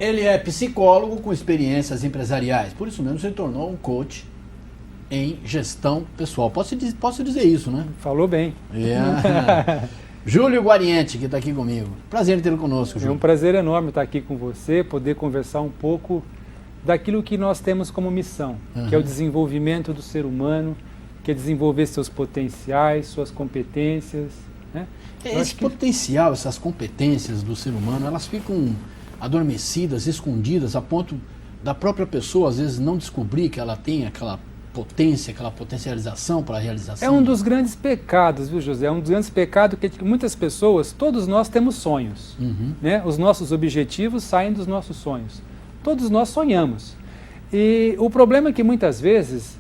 Ele é psicólogo com experiências empresariais, por isso mesmo se tornou um coach em gestão pessoal. Posso dizer isso, né? Falou bem. Júlio Guariente, que está aqui comigo. Prazer em tê-lo conosco, Júlio. É um prazer enorme estar aqui com você, poder conversar um pouco daquilo que nós temos como missão, que é o desenvolvimento do ser humano, que é desenvolver seus potenciais, suas competências. Né? Esse potencial, essas competências do ser humano, elas ficam adormecidas, escondidas, a ponto da própria pessoa, às vezes, não descobrir que ela tem aquela potência, aquela potencialização para a realização. É um dos grandes pecados, viu, José? É um dos grandes pecados que muitas pessoas, todos nós temos sonhos. Né? Os nossos objetivos saem dos nossos sonhos. Todos nós sonhamos. E o problema é que muitas vezes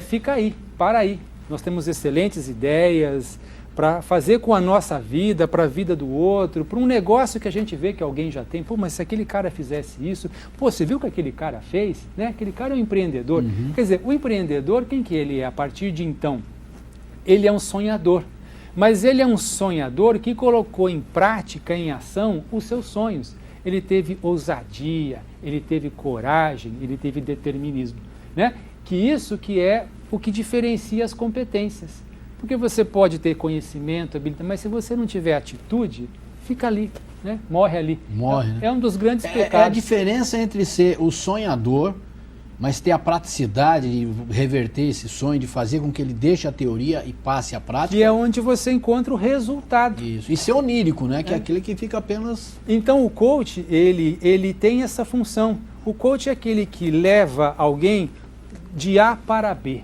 fica aí, para aí. Nós temos excelentes ideias para fazer com a nossa vida, para a vida do outro, para um negócio que a gente vê que alguém já tem. Pô, mas se aquele cara fizesse isso, pô, você viu o que aquele cara fez? Né? Aquele cara é um empreendedor. Quer dizer, o empreendedor, quem que ele é a partir de então? Ele é um sonhador. Mas ele é um sonhador que colocou em prática, em ação, os seus sonhos. Ele teve ousadia, ele teve coragem, ele teve determinismo. Né? Que isso que é o que diferencia as competências. Porque você pode ter conhecimento, habilidade, mas se você não tiver atitude, fica ali, né? Morre ali. Morre, né? É um dos grandes pecados. É a diferença entre ser o sonhador, mas ter a praticidade de reverter esse sonho, de fazer com que ele deixe a teoria e passe a prática. Que é onde você encontra o resultado. Isso. E ser onírico, né? Que é aquele que fica apenas... Então o coach, ele tem essa função. O coach é aquele que leva alguém de A para B.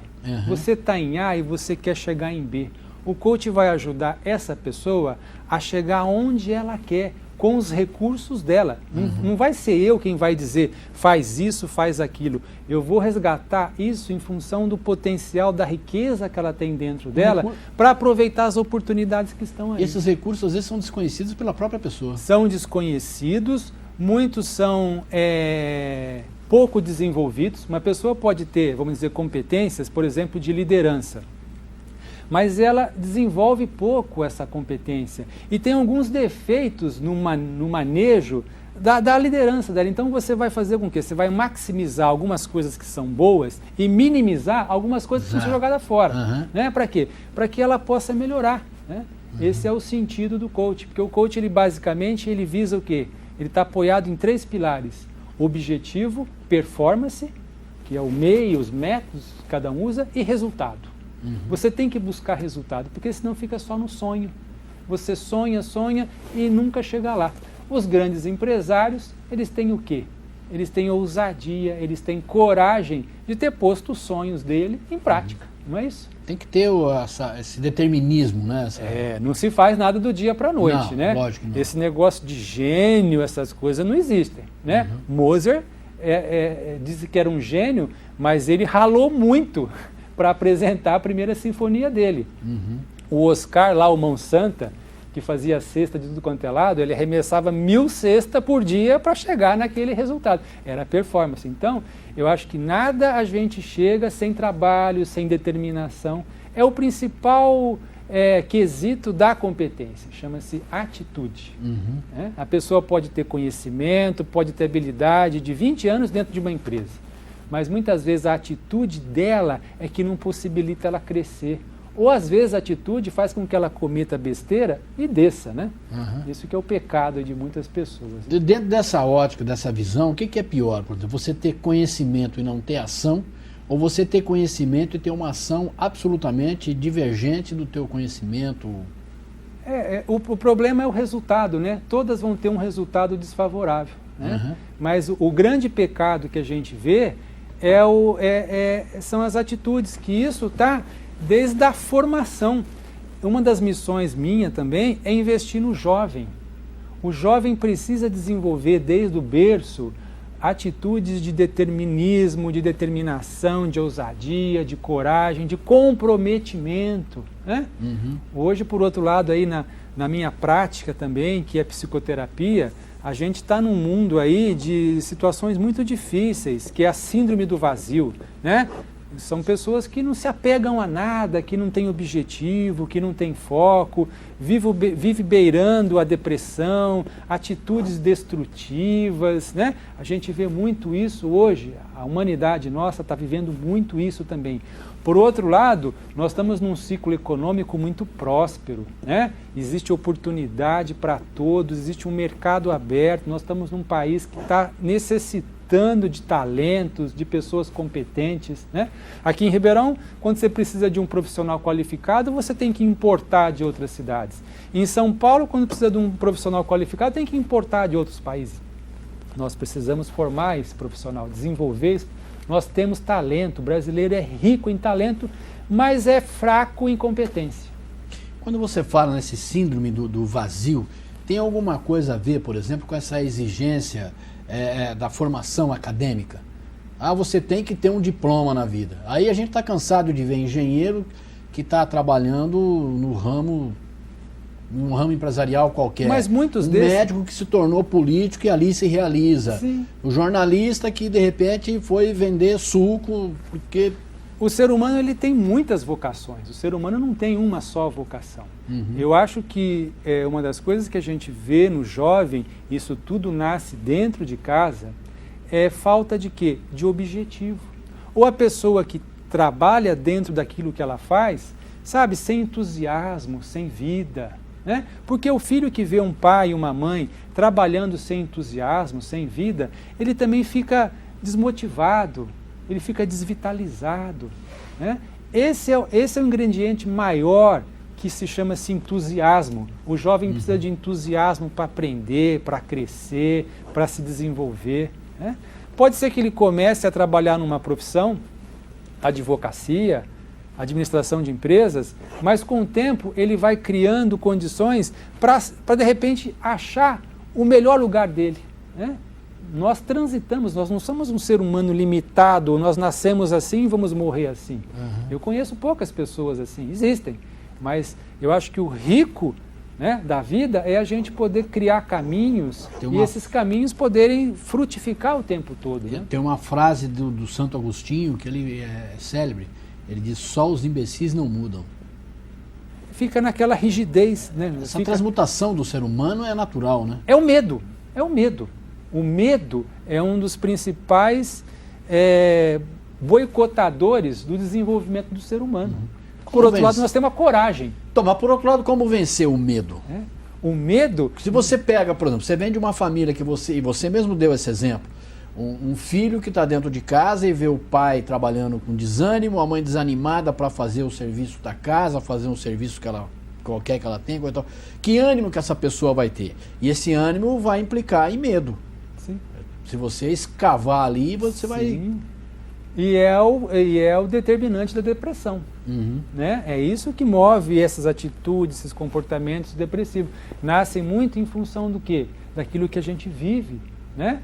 Você está em A e você quer chegar em B. O coach vai ajudar essa pessoa a chegar onde ela quer, com os recursos dela. Não vai ser eu quem vai dizer, faz isso, faz aquilo. Eu vou resgatar isso em função do potencial, da riqueza que ela tem dentro dela, para aproveitar as oportunidades que estão aí. Esses recursos, às vezes, são desconhecidos pela própria pessoa. São desconhecidos, muitos são... pouco desenvolvidos. Uma pessoa pode ter, vamos dizer, competências, por exemplo, de liderança, mas ela desenvolve pouco essa competência e tem alguns defeitos no manejo da liderança dela. Então você vai fazer com que você vai maximizar algumas coisas que são boas e minimizar algumas coisas que são jogadas fora. Né? Para quê? Para que ela possa melhorar. Né? Esse é o sentido do coach, porque o coach, ele basicamente, ele visa o quê? Ele está apoiado em 3 pilares. Objetivo, performance, que é o meio, os métodos que cada um usa, e resultado. Você tem que buscar resultado, porque senão fica só no sonho. Você sonha, sonha e nunca chega lá. Os grandes empresários, eles têm o quê? Eles têm ousadia, eles têm coragem de ter posto os sonhos dele em prática, não é isso? Tem que ter esse determinismo, né? Não se faz nada do dia para a noite, não, né? Lógico, não. Esse negócio de gênio, essas coisas não existem, né? Mozart disse que era um gênio, mas ele ralou muito para apresentar a primeira sinfonia dele. O Oscar, lá o Mão Santa, que fazia cesta de tudo quanto é lado, ele arremessava 1000 cestas por dia para chegar naquele resultado. Era performance. Então, eu acho que nada a gente chega sem trabalho, sem determinação. É o principal quesito da competência, chama-se atitude. A pessoa pode ter conhecimento, pode ter habilidade de 20 anos dentro de uma empresa, mas muitas vezes a atitude dela é que não possibilita ela crescer. Ou às vezes a atitude faz com que ela cometa besteira e desça, né? Isso que é o pecado de muitas pessoas. Dentro dessa ótica, dessa visão, o que é pior? Por exemplo, você ter conhecimento e não ter ação, ou você ter conhecimento e ter uma ação absolutamente divergente do teu conhecimento? O problema é o resultado, né? Todas vão ter um resultado desfavorável, né? Mas o grande pecado que a gente vê são as atitudes, que isso está desde a formação. Uma das missões minha também é investir no jovem. O jovem precisa desenvolver desde o berço atitudes de determinismo, de determinação, de ousadia, de coragem, de comprometimento. Né? Hoje, por outro lado, aí na minha prática também, que é psicoterapia, a gente está num mundo aí de situações muito difíceis, que é a síndrome do vazio, né? São pessoas que não se apegam a nada, que não têm objetivo, que não têm foco, vive beirando a depressão, atitudes destrutivas, né? A gente vê muito isso hoje, a humanidade nossa está vivendo muito isso também. Por outro lado, nós estamos num ciclo econômico muito próspero, né? Existe oportunidade para todos, existe um mercado aberto, nós estamos num país que está necessitando de talentos, de pessoas competentes, né? Aqui em Ribeirão, quando você precisa de um profissional qualificado, você tem que importar de outras cidades. Em São Paulo, quando precisa de um profissional qualificado, tem que importar de outros países. Nós precisamos formar esse profissional, desenvolver esse. Nós temos talento, o brasileiro é rico em talento, mas é fraco em competência. Quando você fala nesse síndrome do vazio, tem alguma coisa a ver, por exemplo, com essa exigência da formação acadêmica? Ah, você tem que ter um diploma na vida. Aí a gente está cansado de ver engenheiro que está trabalhando num ramo empresarial qualquer. Mas muitos um desses... médico que se tornou político e ali se realiza. Sim. O jornalista que de repente foi vender suco porque... O ser humano ele tem muitas vocações, o ser humano não tem uma só vocação. Eu acho que uma das coisas que a gente vê no jovem, isso tudo nasce dentro de casa, é falta de quê? De objetivo. Ou a pessoa que trabalha dentro daquilo que ela faz, sabe, sem entusiasmo, sem vida, né? Porque o filho que vê um pai e uma mãe trabalhando sem entusiasmo, sem vida, ele também fica desmotivado, ele fica desvitalizado, né? Esse é o ingrediente maior que se chama-se entusiasmo. O jovem precisa de entusiasmo para aprender, para crescer, para se desenvolver, né? Pode ser que ele comece a trabalhar numa profissão, advocacia, administração de empresas, mas com o tempo ele vai criando condições para de repente achar o melhor lugar dele, né? Nós transitamos, nós não somos um ser humano limitado, nós nascemos assim e vamos morrer assim. Eu conheço poucas pessoas assim, existem, mas eu acho que o rico, né, da vida é a gente poder criar caminhos e esses caminhos poderem frutificar o tempo todo, né? Tem uma frase do Santo Agostinho que ele é célebre, ele diz: só os imbecis não mudam. Fica naquela rigidez, né? Essa transmutação do ser humano é natural, né? É o medo, é o medo. O medo é um dos principais boicotadores do desenvolvimento do ser humano. Por outro lado, nós temos a coragem. Mas por outro lado, como vencer o medo? O medo... Se você pega, por exemplo, você vem de uma família que você mesmo deu esse exemplo, um filho que está dentro de casa e vê o pai trabalhando com desânimo, a mãe desanimada para fazer o serviço da casa, fazer um serviço qualquer que ela tenha, que ânimo que essa pessoa vai ter? E esse ânimo vai implicar em medo. Sim. Se você escavar ali, você vai... E é o determinante da depressão. Né? É isso que move essas atitudes, esses comportamentos depressivos. Nascem muito em função do quê? Daquilo que a gente vive, né?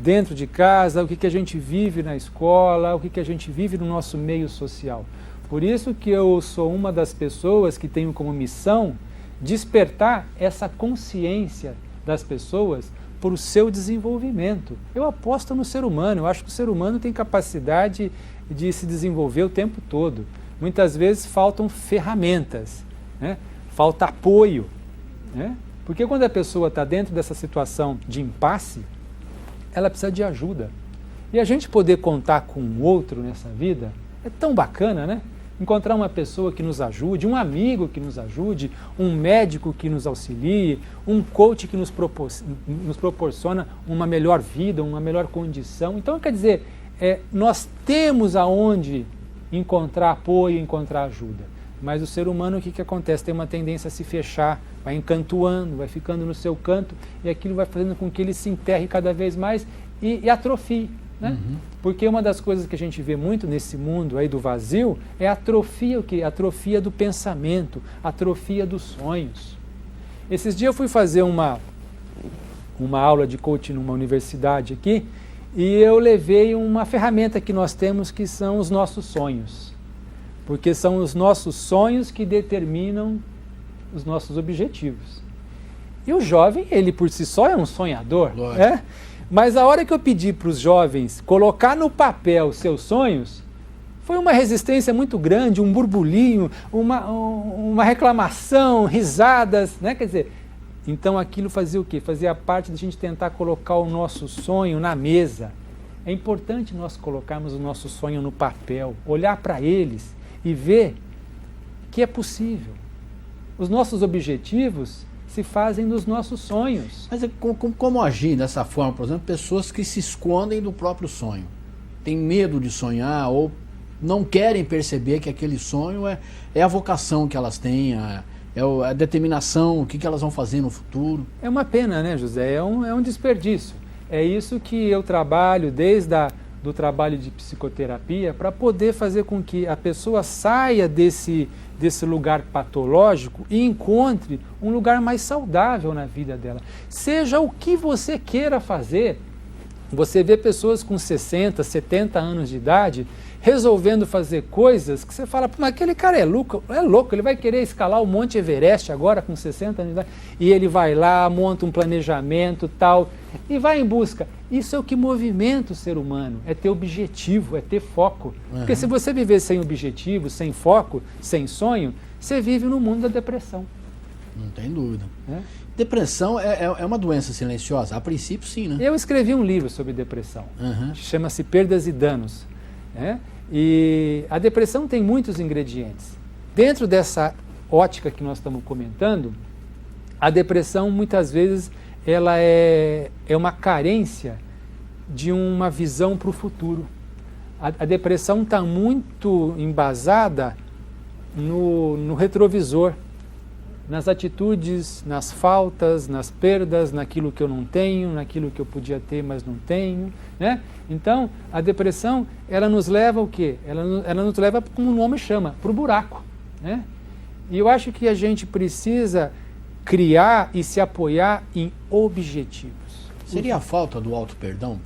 Dentro de casa, o que a gente vive na escola, o que a gente vive no nosso meio social. Por isso que eu sou uma das pessoas que tenho como missão despertar essa consciência das pessoas por o seu desenvolvimento. Eu aposto no ser humano, eu acho que o ser humano tem capacidade de se desenvolver o tempo todo. Muitas vezes faltam ferramentas, né? Falta apoio, né? Porque quando a pessoa está dentro dessa situação de impasse, ela precisa de ajuda. E a gente poder contar com o outro nessa vida é tão bacana, né? Encontrar uma pessoa que nos ajude, um amigo que nos ajude, um médico que nos auxilie, um coach que nos proporciona uma melhor vida, uma melhor condição. Então, quer dizer, nós temos aonde encontrar apoio, encontrar ajuda. Mas o ser humano, o que acontece? Tem uma tendência a se fechar, vai encantoando, vai ficando no seu canto, e aquilo vai fazendo com que ele se enterre cada vez mais e atrofie, né? Porque uma das coisas que a gente vê muito nesse mundo aí do vazio é a atrofia, o quê? A atrofia do pensamento, a atrofia dos sonhos. Esses dias eu fui fazer uma aula de coaching numa universidade aqui, e eu levei uma ferramenta que nós temos que são os nossos sonhos. Porque são os nossos sonhos que determinam os nossos objetivos. E o jovem, ele por si só é um sonhador, né? Mas a hora que eu pedi para os jovens colocar no papel seus sonhos, Foi uma resistência muito grande, um burburinho, uma reclamação, risadas, né? Quer dizer, então aquilo fazia o quê? Fazia parte da gente tentar colocar o nosso sonho na mesa. É importante nós colocarmos o nosso sonho no papel, olhar para eles e ver que é possível. Os nossos objetivos se fazem nos nossos sonhos. Mas como agir dessa forma, por exemplo, pessoas que se escondem do próprio sonho? Têm medo de sonhar ou não querem perceber que aquele sonho é a vocação que elas têm, a determinação, o que elas vão fazer no futuro. É uma pena, né, José? É um desperdício. É isso que eu trabalho desde do trabalho de psicoterapia para poder fazer com que a pessoa saia desse lugar patológico e encontre um lugar mais saudável na vida dela. Seja o que você queira fazer. Você vê pessoas com 60, 70 anos de idade resolvendo fazer coisas que você fala, mas aquele cara é louco, ele vai querer escalar o Monte Everest agora com 60 anos de idade, e ele vai lá, monta um planejamento tal, e vai em busca. Isso é o que movimenta o ser humano, é ter objetivo, é ter foco. Porque se você viver sem objetivo, sem foco, sem sonho, você vive no mundo da depressão. Não tem dúvida. Depressão é uma doença silenciosa? A princípio, sim, né? Eu escrevi um livro sobre depressão, chama-se Perdas e Danos. E a depressão tem muitos ingredientes. Dentro dessa ótica que nós estamos comentando, a depressão muitas vezes ela é uma carência de uma visão para o futuro. A depressão está muito embasada no retrovisor, nas atitudes, nas faltas, nas perdas, naquilo que eu não tenho, naquilo que eu podia ter, mas não tenho, né? Então, a depressão, ela nos leva ao quê? Ela nos leva, como o nome chama, para o buraco, né? E eu acho que a gente precisa criar e se apoiar em objetivos. Seria a falta do auto-perdão?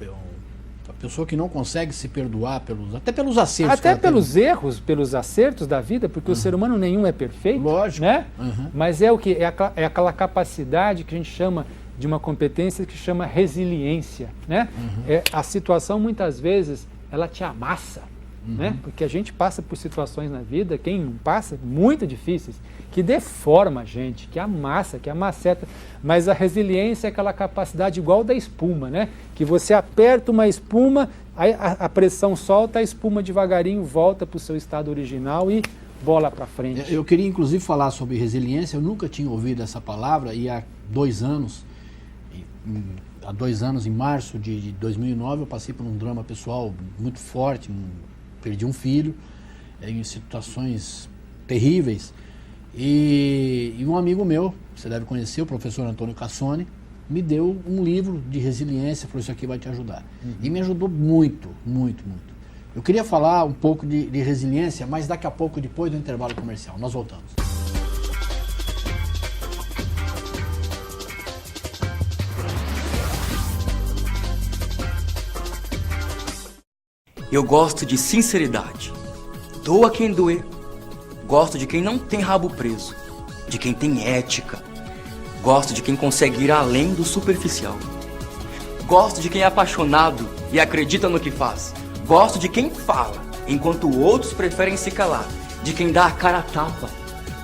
A pessoa que não consegue se perdoar até pelos acertos. Até pelos erros, pelos acertos da vida, porque o ser humano nenhum é perfeito. Lógico. Né? Mas é o que? É aquela capacidade que a gente chama de uma competência que chama resiliência. Né? A situação, muitas vezes, ela te amassa. Né? Porque a gente passa por situações na vida, quem não passa, muito difíceis, que deforma a gente, que amassa, que amaceta. Mas a resiliência é aquela capacidade igual da espuma, né? Que você aperta uma espuma, a pressão solta, a espuma devagarinho volta para o seu estado original e bola para frente. Eu queria inclusive falar sobre resiliência, eu nunca tinha ouvido essa palavra e há 2 anos, em março de 2009, eu passei por um drama pessoal muito forte, perdi um filho, em situações terríveis, e um amigo meu, você deve conhecer, o professor Antônio Cassone, me deu um livro de resiliência, falou, isso aqui vai te ajudar. E me ajudou muito, muito, muito. Eu queria falar um pouco de resiliência, mas daqui a pouco, depois do intervalo comercial. Nós voltamos. Eu gosto de sinceridade. Doa quem doer. Gosto de quem não tem rabo preso. De quem tem ética. Gosto de quem consegue ir além do superficial. Gosto de quem é apaixonado e acredita no que faz. Gosto de quem fala, enquanto outros preferem se calar. De quem dá a cara a tapa.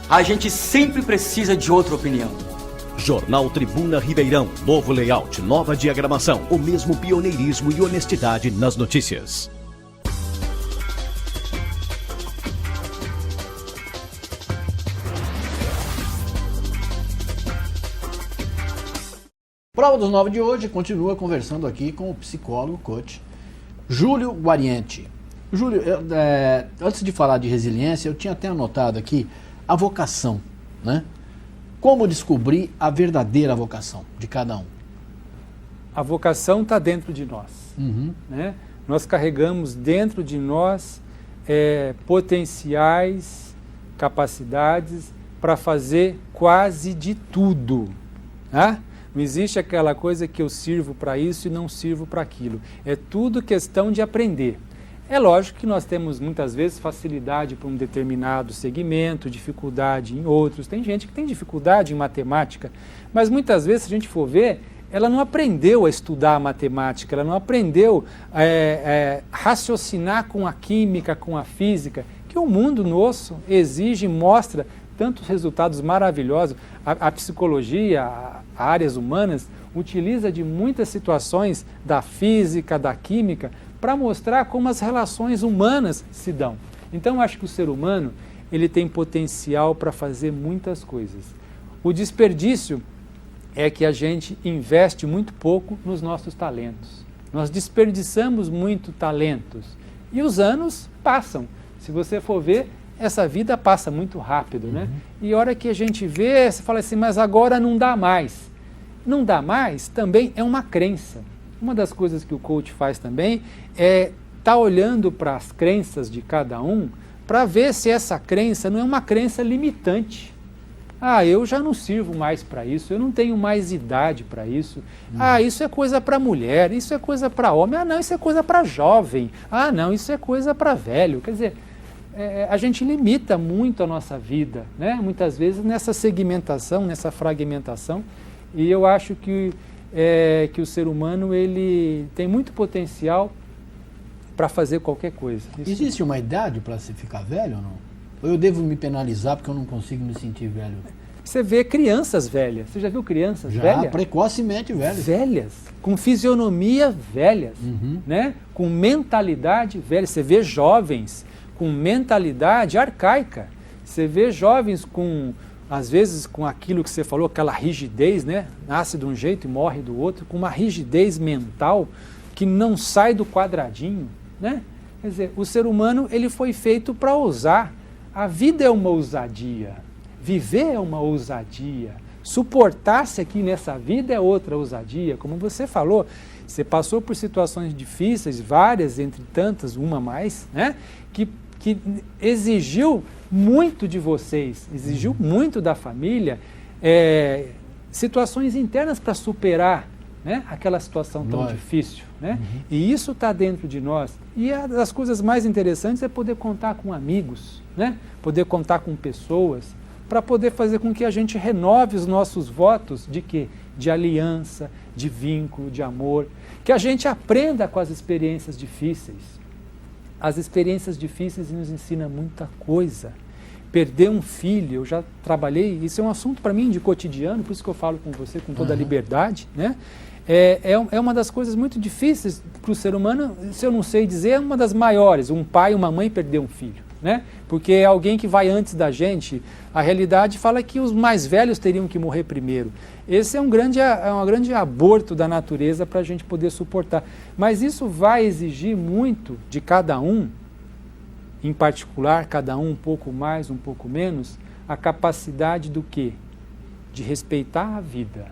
A gente sempre precisa de outra opinião. Jornal Tribuna Ribeirão. Novo layout, nova diagramação. O mesmo pioneirismo e honestidade nas notícias. Prova dos 9 de hoje continua conversando aqui com o psicólogo, coach, Júlio Guariente. Júlio, antes de falar de resiliência, eu tinha até anotado aqui a vocação, né? Como descobrir a verdadeira vocação de cada um? A vocação está dentro de nós. Né? Nós carregamos dentro de nós potenciais, capacidades para fazer quase de tudo. Né? Não existe aquela coisa que eu sirvo para isso e não sirvo para aquilo. É tudo questão de aprender. É lógico que nós temos muitas vezes facilidade para um determinado segmento, dificuldade em outros. Tem gente que tem dificuldade em matemática, mas muitas vezes, se a gente for ver, ela não aprendeu a estudar a matemática, ela não aprendeu a raciocinar com a química, com a física, que o mundo nosso exige e mostra tantos resultados maravilhosos. A psicologia, as áreas humanas, utiliza de muitas situações da física, da química, para mostrar como as relações humanas se dão. Então, eu acho que o ser humano ele tem potencial para fazer muitas coisas. O desperdício é que a gente investe muito pouco nos nossos talentos. Nós desperdiçamos muito talentos e os anos passam. Se você for ver, essa vida passa muito rápido, né? E a hora que a gente vê, você fala assim, mas agora não dá mais. Não dá mais também é uma crença. Uma das coisas que o coach faz também é estar olhando para as crenças de cada um para ver se essa crença não é uma crença limitante. Ah, eu já não sirvo mais para isso, eu não tenho mais idade para isso. Ah, isso é coisa para mulher, isso é coisa para homem. Ah, não, isso é coisa para jovem. Ah, não, isso é coisa para velho. Quer dizer, a gente limita muito a nossa vida, né? Muitas vezes nessa segmentação, nessa fragmentação. E eu acho que o ser humano ele tem muito potencial para fazer qualquer coisa. Isso. Existe uma idade para se ficar velho ou não? Ou eu devo me penalizar porque eu não consigo me sentir velho? Você vê crianças velhas. Você já viu crianças velhas? Já, precocemente velhas. Velhas, com fisionomia velhas, né? Com mentalidade velha. Você vê jovens com mentalidade arcaica. Você vê jovens com, às vezes, com aquilo que você falou, aquela rigidez, né? Nasce de um jeito e morre do outro, com uma rigidez mental que não sai do quadradinho, né? Quer dizer, o ser humano ele foi feito para ousar. A vida é uma ousadia, viver é uma ousadia, suportar-se aqui nessa vida é outra ousadia. Como você falou, você passou por situações difíceis, várias, entre tantas, uma mais, né? Que exigiu muito de vocês, exigiu muito da família, situações internas para superar, né, aquela situação tão difícil, né? E isso está dentro de nós. E uma das coisas mais interessantes é poder contar com amigos, né? Poder contar com pessoas, para poder fazer com que a gente renove os nossos votos de quê? De aliança, de vínculo, de amor, que a gente aprenda com as experiências difíceis. As experiências difíceis nos ensinam muita coisa. Perder um filho, eu já trabalhei, isso é um assunto para mim de cotidiano, por isso que eu falo com você com toda a liberdade, né? É uma das coisas muito difíceis para o ser humano, se eu não sei dizer, é uma das maiores, um pai e uma mãe perder um filho, né? Porque é alguém que vai antes da gente, a realidade fala que os mais velhos teriam que morrer primeiro. Esse é um grande aborto da natureza para a gente poder suportar. Mas isso vai exigir muito de cada um, em particular, cada um pouco mais, um pouco menos, a capacidade do quê? De respeitar a vida,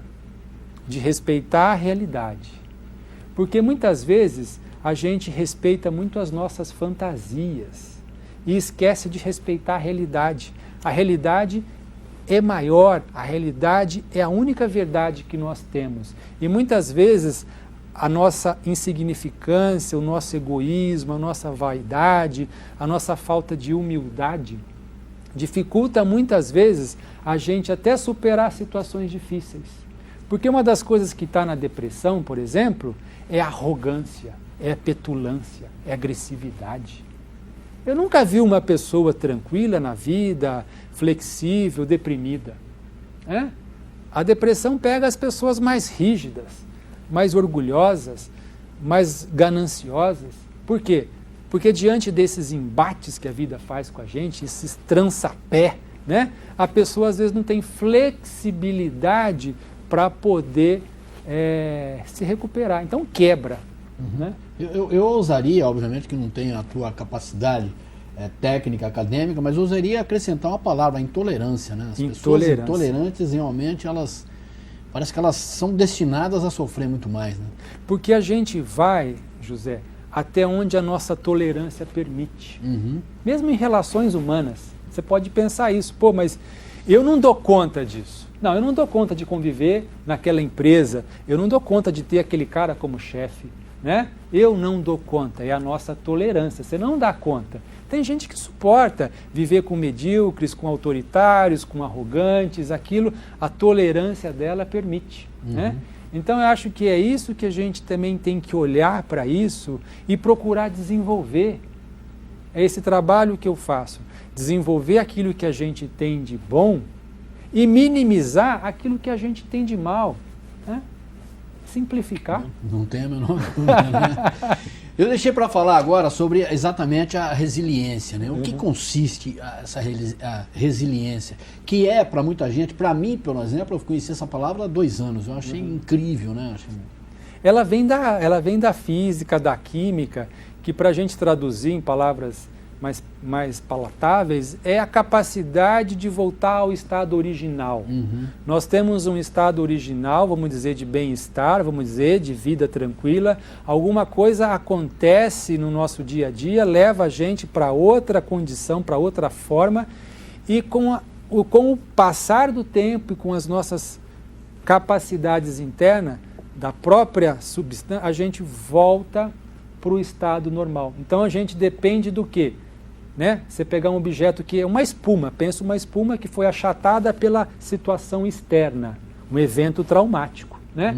de respeitar a realidade. Porque muitas vezes a gente respeita muito as nossas fantasias e esquece de respeitar a realidade. A realidade é maior, a realidade é a única verdade que nós temos. E muitas vezes a nossa insignificância, o nosso egoísmo, a nossa vaidade, a nossa falta de humildade dificulta muitas vezes a gente até superar situações difíceis. Porque uma das coisas que está na depressão, por exemplo, é a arrogância, é a petulância, é a agressividade. Eu nunca vi uma pessoa tranquila na vida, flexível, deprimida. A depressão pega as pessoas mais rígidas, mais orgulhosas, mais gananciosas. Por quê? Porque diante desses embates que a vida faz com a gente, esses trança-pé, né, a pessoa às vezes não tem flexibilidade para poder se recuperar. Então quebra. Né? Eu ousaria, obviamente que não tenho a tua capacidade técnica, acadêmica, mas eu ousaria acrescentar uma palavra, a intolerância. Né? As pessoas intolerantes, realmente, parece que elas são destinadas a sofrer muito mais. Né? Porque a gente vai, José, até onde a nossa tolerância permite. Mesmo em relações humanas. Você pode pensar isso, pô, mas eu não dou conta disso. Não, eu não dou conta de conviver naquela empresa, eu não dou conta de ter aquele cara como chefe, né? Eu não dou conta, é a nossa tolerância, você não dá conta. Tem gente que suporta viver com medíocres, com autoritários, com arrogantes, aquilo, a tolerância dela permite, né? Então eu acho que é isso que a gente também tem que olhar para isso e procurar desenvolver. É esse trabalho que eu faço, desenvolver aquilo que a gente tem de bom e minimizar aquilo que a gente tem de mal, né? Simplificar. Não tem a menor dúvida, né? Eu deixei para falar agora sobre exatamente a resiliência, né? O que consiste a resiliência, que é para muita gente, para mim, por exemplo, eu conheci essa palavra há 2 anos, eu achei incrível, né? Ela vem da física, da química, que para a gente traduzir em palavras mais palatáveis, é a capacidade de voltar ao estado original. Nós temos um estado original, vamos dizer, de bem-estar, vamos dizer, de vida tranquila. Alguma coisa acontece no nosso dia a dia, leva a gente para outra condição, para outra forma, e com o passar do tempo e com as nossas capacidades internas, da própria substância, a gente volta para o estado normal. Então a gente depende do quê? Né? Você pegar um objeto que é uma espuma, pensa uma espuma que foi achatada pela situação externa, um evento traumático, né?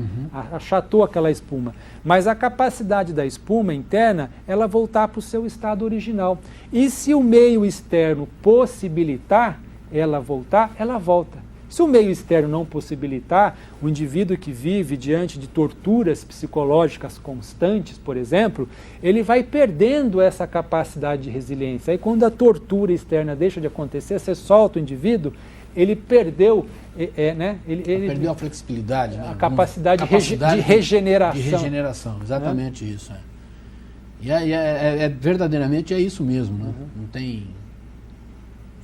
Achatou aquela espuma. Mas a capacidade da espuma interna, ela voltar para o seu estado original. E se o meio externo possibilitar ela voltar, ela volta. Se o meio externo não possibilitar, o indivíduo que vive diante de torturas psicológicas constantes, por exemplo, ele vai perdendo essa capacidade de resiliência. Aí quando a tortura externa deixa de acontecer, você solta o indivíduo, ele perdeu, né? Ele perdeu a flexibilidade, né? A capacidade de regeneração. De regeneração, exatamente isso. E verdadeiramente é isso mesmo, né? Não tem...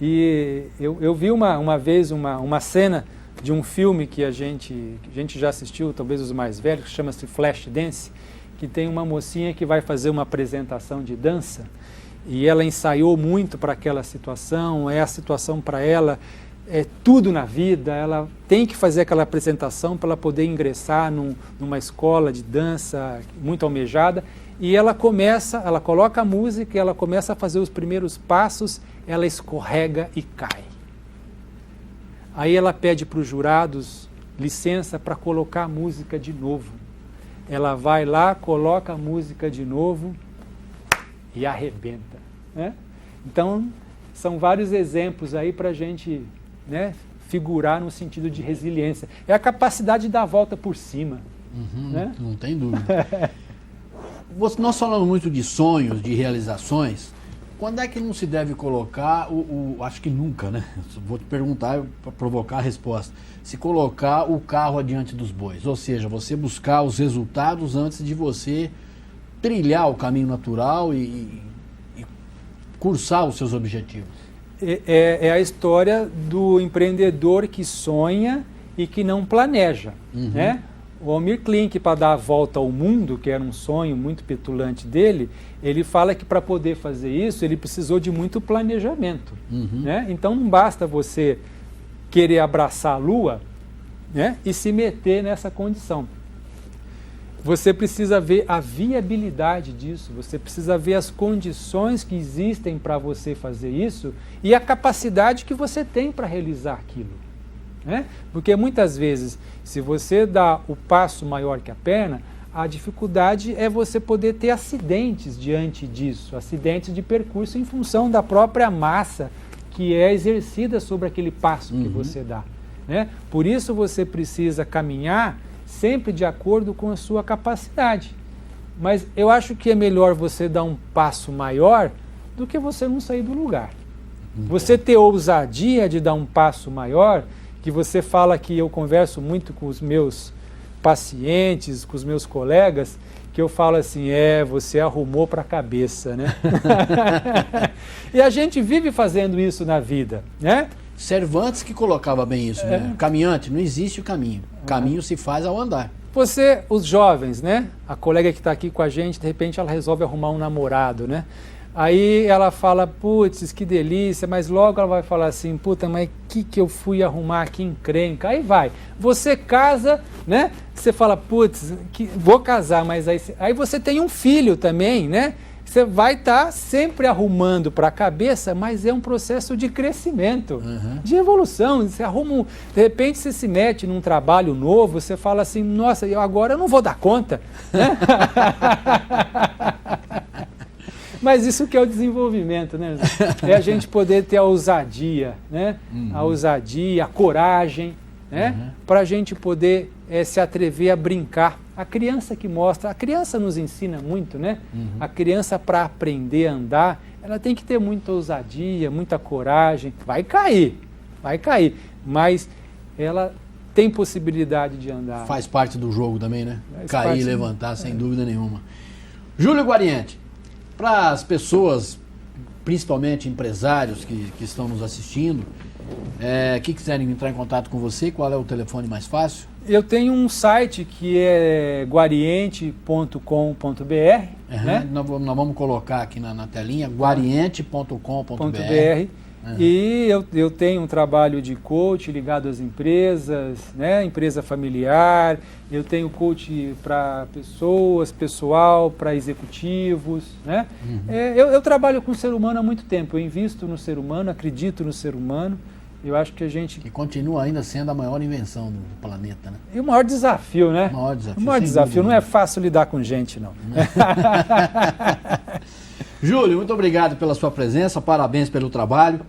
E eu vi uma vez uma cena de um filme que a gente já assistiu, talvez os mais velhos, que chama-se Flashdance, que tem uma mocinha que vai fazer uma apresentação de dança e ela ensaiou muito para aquela situação, a situação para ela é tudo na vida, ela tem que fazer aquela apresentação para ela poder ingressar numa escola de dança muito almejada. E ela coloca a música, ela começa a fazer os primeiros passos, ela escorrega e cai. Aí ela pede para os jurados licença para colocar a música de novo. Ela vai lá, coloca a música de novo e arrebenta, né? Então, são vários exemplos aí para a gente, né, figurar no sentido de resiliência. É a capacidade de dar a volta por cima. Né? Não tem dúvida. Nós falamos muito de sonhos, de realizações. Quando é que não se deve colocar acho que nunca, né? Vou te perguntar para provocar a resposta. Se colocar o carro adiante dos bois, ou seja, você buscar os resultados antes de você trilhar o caminho natural e cursar os seus objetivos. É a história do empreendedor que sonha e que não planeja, né? O Almir Klink, para dar a volta ao mundo, que era um sonho muito petulante dele, ele fala que para poder fazer isso, ele precisou de muito planejamento. Né? Então não basta você querer abraçar a Lua, né, e se meter nessa condição. Você precisa ver a viabilidade disso, você precisa ver as condições que existem para você fazer isso e a capacidade que você tem para realizar aquilo. Né? Porque muitas vezes, se você dá o passo maior que a perna, a dificuldade é você poder ter acidentes diante disso, acidentes de percurso em função da própria massa que é exercida sobre aquele passo que você dá. Né? Por isso você precisa caminhar sempre de acordo com a sua capacidade. Mas eu acho que é melhor você dar um passo maior do que você não sair do lugar. Você ter ousadia de dar um passo maior, que você fala que eu converso muito com os meus pacientes, com os meus colegas, que eu falo assim, você arrumou para a cabeça, né? E a gente vive fazendo isso na vida, né? Cervantes que colocava bem isso, né? Caminhante, não existe o caminho. Caminho se faz ao andar. Os jovens, né? A colega que está aqui com a gente, de repente ela resolve arrumar um namorado, né? Aí ela fala, putz, que delícia, mas logo ela vai falar assim, puta, mas que eu fui arrumar aqui encrenca? Aí vai, você casa, né? Você fala, putz, vou casar, mas aí você tem um filho também, né? Você vai estar sempre arrumando para a cabeça, mas é um processo de crescimento, de evolução. Você arruma, de repente você se mete num trabalho novo, você fala assim, nossa, agora eu não vou dar conta, né? Mas isso que é o desenvolvimento, né? É a gente poder ter a ousadia, né? A ousadia, a coragem, né? Para a gente poder se atrever a brincar. A criança que mostra, a criança nos ensina muito, né? A criança, para aprender a andar, ela tem que ter muita ousadia, muita coragem. Vai cair, mas ela tem possibilidade de andar. Faz parte do jogo também, né? Faz Cair parte e levantar, sem dúvida nenhuma. Júlio Guariente, para as pessoas, principalmente empresários que estão nos assistindo, que quiserem entrar em contato com você, qual é o telefone mais fácil? Eu tenho um site que é guariente.com.br. Né? Nós vamos colocar aqui na telinha, guariente.com.br. E eu tenho um trabalho de coach ligado às empresas, né? Empresa familiar, eu tenho coach para pessoas, pessoal, para executivos. Né? Eu trabalho com o ser humano há muito tempo, eu invisto no ser humano, acredito no ser humano. Eu acho que a gente... Que continua ainda sendo a maior invenção do planeta, né? E o maior desafio, né? O maior desafio. O maior desafio. Não é fácil lidar com gente, não. Júlio, muito obrigado pela sua presença, parabéns pelo trabalho.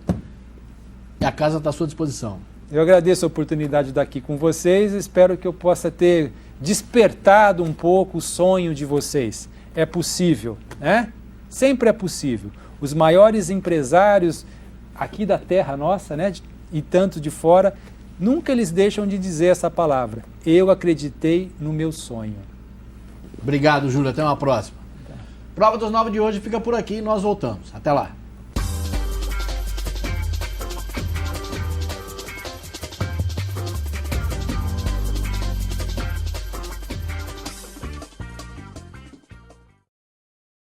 E a casa está à sua disposição. Eu agradeço a oportunidade de estar aqui com vocês. Espero que eu possa ter despertado um pouco o sonho de vocês. É possível, né? Sempre é possível. Os maiores empresários aqui da terra nossa, né? E tanto de fora, nunca eles deixam de dizer essa palavra. Eu acreditei no meu sonho. Obrigado, Júlio. Até uma próxima. Prova dos 9 de hoje fica por aqui e nós voltamos. Até lá.